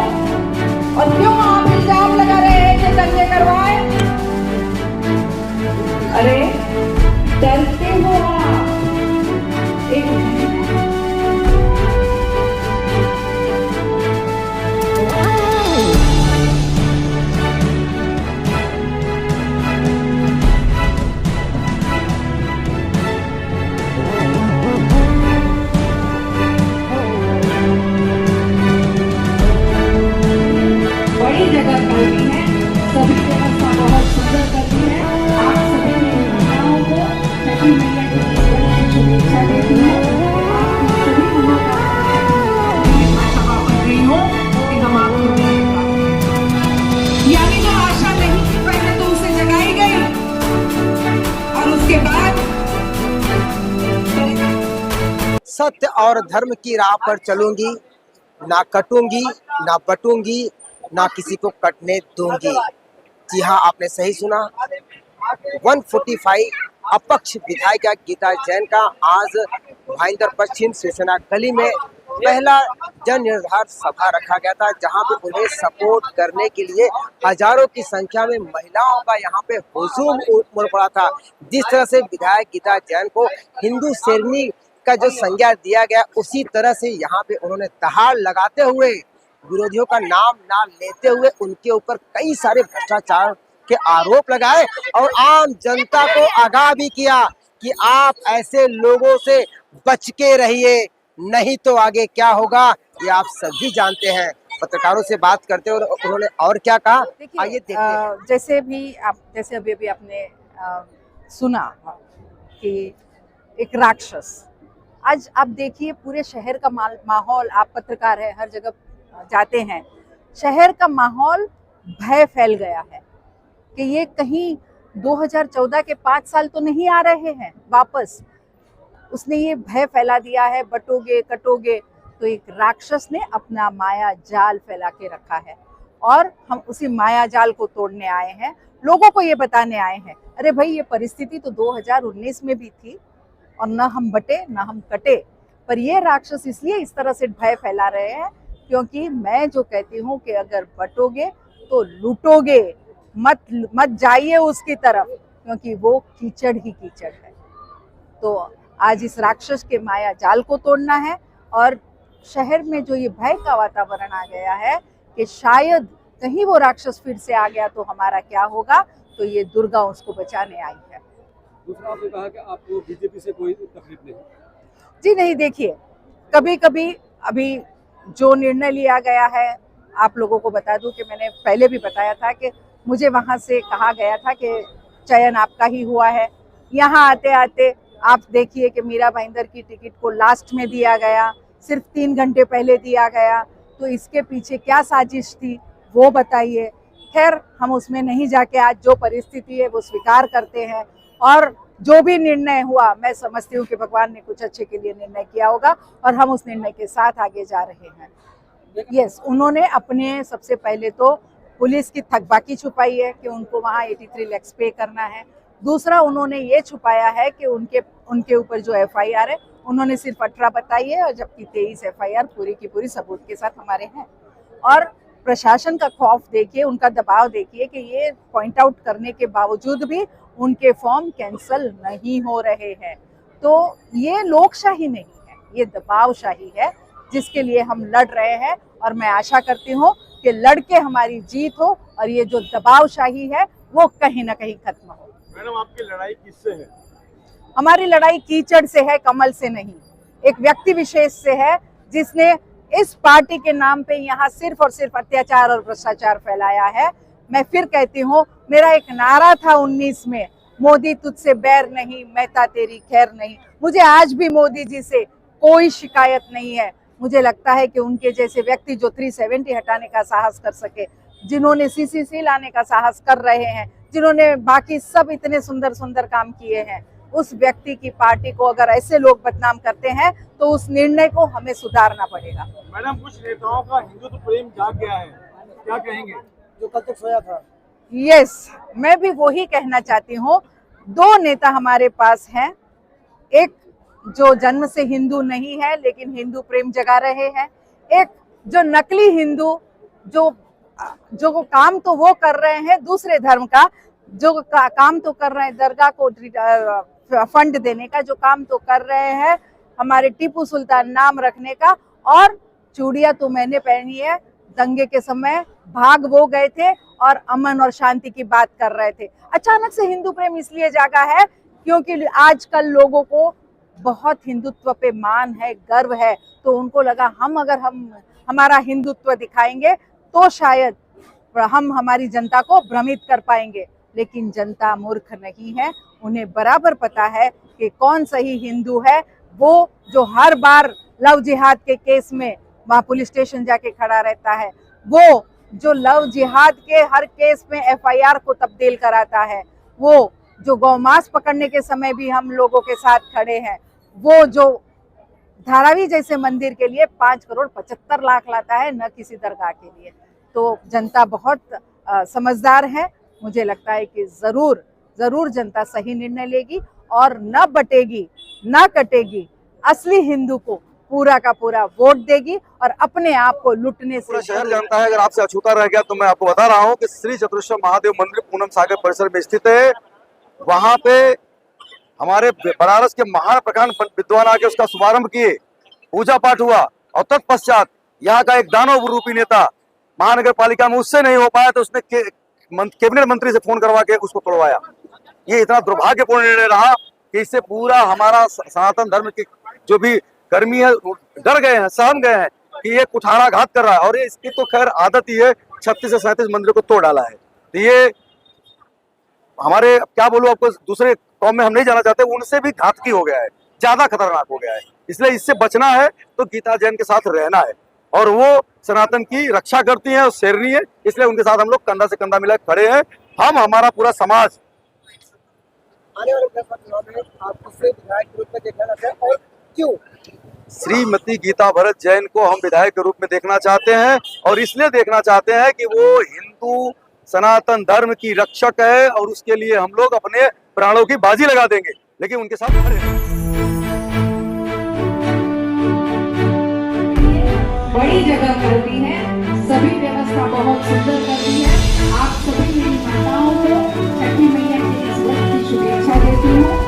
और क्यों आप इल्जाम लगा रहे हैं कि दंगे करवाए? अरे डरते हो आप? एक बड़ी जगह कर दी है, सभी व्यवस्था बहुत सुंदर कर दी है। आप सभी महिलाओं को छठी मैया की बड़ी शुभेच्छा देती हूँ। आपको सभी मनोकामना बन रही हो कि हम आपको यानी जो आशा नहीं थी पहले तो उसे जगाई गई और उसके बाद सत्य और धर्म की राह पर चलूंगी, ना कटूंगी ना बटूंगी, ना किसी को कटने दूंगी। जी हाँ, आपने सही सुना। 145 अपक्ष विधायिका गीता जैन का आज भाईंदर पश्चिम शिवसेना गली में पहला जन निर्धार सभा रखा गया था, जहां पे उन्हें सपोर्ट करने के लिए हजारों की संख्या में महिलाओं का यहां पे हुजूम उमड़ पड़ा था। जिस तरह से विधायक गीता जैन को हिंदू शेरनी का जो संज्ञा दिया गया, उसी तरह से यहाँ पे उन्होंने दहाड़ लगाते हुए, विरोधियों का नाम ना लेते हुए उनके ऊपर कई सारे भ्रष्टाचार के आरोप लगाए और आम जनता को आगाह भी किया कि आप ऐसे लोगों से बच के रहिए, नहीं तो आगे क्या होगा ये आप सभी जानते हैं। पत्रकारों से बात करते हुए उन्होंने और क्या कहा, आइए देखते हैं। जैसे अभी आपने सुना कि एक राक्षस, आज आप देखिए पूरे शहर का माहौल, आप पत्रकार है, हर जगह जाते हैं, शहर का माहौल भय फैल गया है कि ये कहीं 2014 के 5 साल तो नहीं आ रहे हैं वापस। उसने ये भय फैला दिया है, बटोगे कटोगे। तो एक राक्षस ने अपना माया जाल फैला के रखा है और हम उसी माया जाल को तोड़ने आए हैं, लोगों को ये बताने आए हैं, अरे भाई ये परिस्थिति तो 2019 में भी थी और न हम बटे न हम कटे। पर ये राक्षस इसलिए इस तरह से भय फैला रहे हैं क्योंकि मैं जो कहती हूँ कि अगर बटोगे तो लूटोगे, मत जाइए उसकी तरफ, क्योंकि वो कीचड़ ही कीचड़ है। तो आज इस राक्षस के माया जाल को तोड़ना है और शहर में जो ये भय का वातावरण आ गया है कि शायद कहीं वो राक्षस फिर से आ गया तो हमारा क्या होगा, तो ये दुर्गा उसको बचाने आई है। दूसरा आपने कहा कि आपको बीजेपी से कोई तकलीफ नहीं? जी नहीं, देखिए कभी कभी अभी जो निर्णय लिया गया है, आप लोगों को बता दूं कि मैंने पहले भी बताया था कि मुझे वहां से कहा गया था कि चयन आपका ही हुआ है। यहाँ आते आते आप देखिए कि मीरा भाईंदर की टिकट को लास्ट में दिया गया, सिर्फ 3 घंटे पहले दिया गया। तो इसके पीछे क्या साजिश थी वो बताइए। खैर हम उसमें नहीं जाके आज जो परिस्थिति है वो स्वीकार करते हैं और जो भी निर्णय हुआ मैं समझती हूँ कि भगवान ने कुछ अच्छे के लिए निर्णय किया होगा और हम उस निर्णय के साथ आगे जा रहे हैं। यस, उन्होंने अपने सबसे पहले तो पुलिस की थकबाकी छुपाई है कि उनको वहाँ 83 लाख पे करना है। दूसरा उन्होंने ये छुपाया है कि उनके ऊपर जो FIR है उन्होंने सिर्फ 18 बताई है और जबकि 23 FIR पूरी की पूरी सबूत के साथ हमारे हैं। और प्रशासन का खौफ देखिए, उनका दबाव देखिए कि ये पॉइंट आउट करने के बावजूद भी उनके फॉर्म कैंसिल नहीं हो रहे हैं। तो ये लोकशाही नहीं है, ये दबावशाही है जिसके लिए हम लड़ रहे हैं और मैं आशा करती हूँ कि लड़के हमारी जीत हो और ये जो दबावशाही है वो कहीं ना कहीं खत्म हो। मैडम आपकी लड़ाई किससे है? हमारी लड़ाई कीचड़ से है, कमल से नहीं। एक व्यक्ति विशेष से है जिसने इस पार्टी के नाम पे यहाँ सिर्फ और सिर्फ अत्याचार और भ्रष्टाचार फैलाया है। मैं फिर कहती हूँ, मेरा एक नारा था 19 में, मोदी तुझसे बैर नहीं, मेहता तेरी खैर नहीं। मुझे आज भी मोदी जी से कोई शिकायत नहीं है। मुझे लगता है कि उनके जैसे व्यक्ति जो 370 हटाने का साहस कर सके, जिन्होंने CCC लाने का साहस कर रहे हैं, जिन्होंने बाकी सब इतने सुंदर सुंदर काम किए हैं, उस व्यक्ति की पार्टी को अगर ऐसे लोग बदनाम करते हैं तो उस निर्णय को हमें सुधारना पड़ेगा। मैडम कुछ नेताओं का हिंदुत्व प्रेम जाग गया है, क्या कहेंगे? जो कल तक सोया था। यस, मैं भी वही कहना चाहती हूँ। 2 नेता हमारे पास हैं, एक जो जन्म से हिंदू नहीं है लेकिन हिंदू प्रेम जगा रहे हैं, एक जो नकली हिंदू जो काम तो वो कर रहे हैं दूसरे धर्म का, जो काम तो कर रहे हैं दरगाह को फंड देने का, जो काम तो कर रहे हैं हमारे टीपू सुल्तान नाम रखने का, और चूड़ियां तो मैंने पहनी है, दंगे के समय भाग वो गए थे और अमन और शांति की बात कर रहे थे। अचानक से हिंदू प्रेम इसलिए जागा है क्योंकि आजकल लोगों को बहुत हिंदुत्व पे मान है, गर्व है, तो उनको लगा अगर हम हमारा हिंदुत्व दिखाएंगे तो शायद हम हमारी जनता को भ्रमित कर पाएंगे। लेकिन जनता मूर्ख नहीं है, उन्हें बराबर पता है कि कौन सही हिंदू है। वो जो हर बार लव जिहाद के केस में वहाँ पुलिस स्टेशन जाके खड़ा रहता है, वो जो लव जिहाद के हर केस में FIR को तब्दील कराता है, वो जो गौमांस पकड़ने के समय भी हम लोगों के साथ खड़े हैं, वो जो धारावी जैसे मंदिर के लिए 5 करोड़ 75 लाख लाता है, न किसी दरगाह के लिए। तो जनता बहुत समझदार है। मुझे लगता है कि जरूर जनता सही निर्णय लेगी और न बटेगी न कटेगी, असली हिंदू को पूरा का पूरा वोट देगी और अपने आप को लुटने से पूरा शहर जानता है। अगर आपसे अछूता रह गया तो मैं आपको बता रहा हूँ कि श्री चतुरेश्वर महादेव मंदिर पूनम सागर परिसर में स्थित है। वहां पे हमारे बनारस के महान प्रकांड विद्वान आके उसका शुभारंभ किए, पूजा पाठ हुआ और तत्पश्चात यहाँ का एक दानव रूपी नेता महानगर पालिका में उससे नहीं हो पाया तो उसने कैबिनेट मंत्री से फोन करवा के उसको तोड़वाया। ये इतना दुर्भाग्यपूर्ण निर्णय रहा कि इससे पूरा हमारा सनातन धर्म की जो भी कर्मी है डर गए हैं, सहम गए हैं कि ये कुठाराघात कर रहा है। और ये इसकी तो खैर आदत ही है, 36 से 37 मंदिरों को तोड़ डाला है। तो ये हमारे क्या बोलूं आपको, दूसरे कौम में हम नहीं जाना चाहते, उनसे भी घातकी हो गया है, ज्यादा खतरनाक हो गया है। इसलिए इससे बचना है तो गीता जैन के साथ रहना है, और वो सनातन की रक्षा करती है और शेरनी है, इसलिए उनके साथ हम लोग कंधा से कंधा मिला खड़े हैं। हम हमारा पूरा समाज आने वाले विधानसभा चुनाव में आप किसे विधायक के रूप में देखना चाहते हैं और क्यों? श्रीमती गीता भरत जैन को हम विधायक के रूप में देखना चाहते हैं, और इसलिए देखना चाहते हैं कि वो हिंदू सनातन धर्म की रक्षक है और उसके लिए हम लोग अपने प्राणों की बाजी लगा देंगे, लेकिन उनके साथ खड़े हैं। बड़ी जगह कर दी है, सभी व्यवस्था बहुत सुंदर कर दी है। आप सभी मेरी माताओं को छठी मैया की इस व्रत की शुभेच्छा देती हूँ।